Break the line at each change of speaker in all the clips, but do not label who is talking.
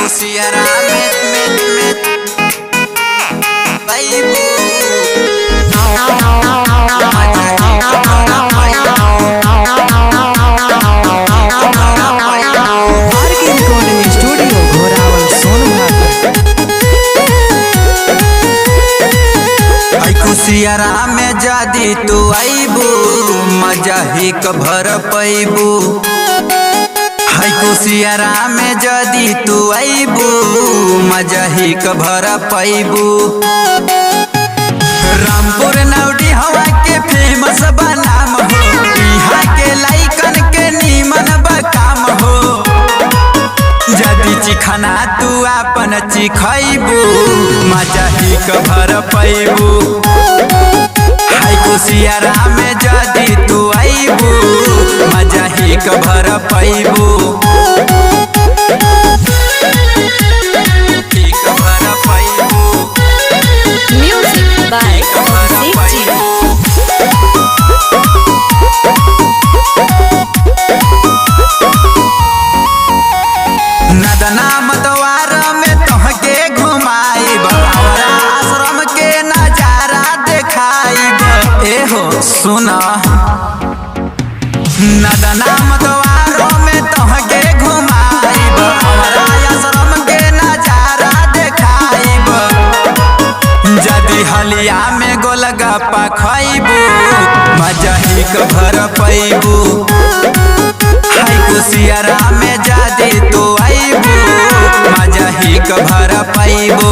कुसियारा में बैबू कुसियारा में जादी तू आईबू मजा ही कभर पैबू। हाय कुसियारा में जादी तू आईबू मजा ही कभर पैबू। रामपुर नौडी हवा के फेमस बनाम हो, यहाँ के लाइकन के नीमन बकाम हो। जदी चिखना तू आपन चिखैबू मजा ही कभर पैबू। हाय कुसियारा में जदी तू आईबू मजा ही कभर पैबू।
म्यूजिक बाय
नदना मतवार में तोहके घुमाइब, आश्रम के नजारा देखाइब। एहो सुना नदना मतवार में तोहके घुमाइब, आश्रम के नजारा देखाइब। जदी हलिया में गोलगप्पा खइबू मजा ही कभर पैबू। हाय कुसियारा में जादी तू आईबू मजा ही कभर पैबू।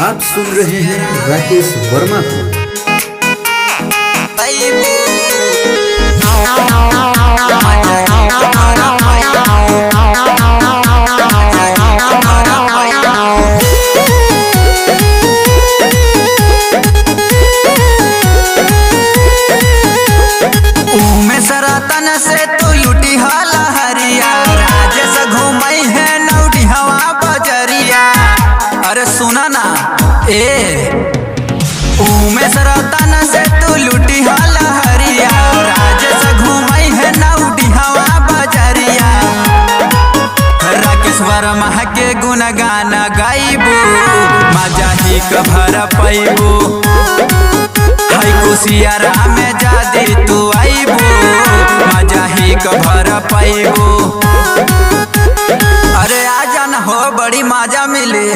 आप सुन रहे हैं राकेश वर्मा को।
सरतन से तू लुटी हाला हरिया, राजेश घूमई है नौडी हवा बजरिया। अरे सुना ना उमेश रतन से तू लुटी हाला हरिया, राजेश घूमई है नौडी हवा बजरिया। राकेश वर्मा के गुणगान गाइबू मजा ही कभर पैबू। हाय कुसियारा में जादी तू आईबू मजा ही कभर पैबू। अरे आ जाना हो बड़ी मजा मिले।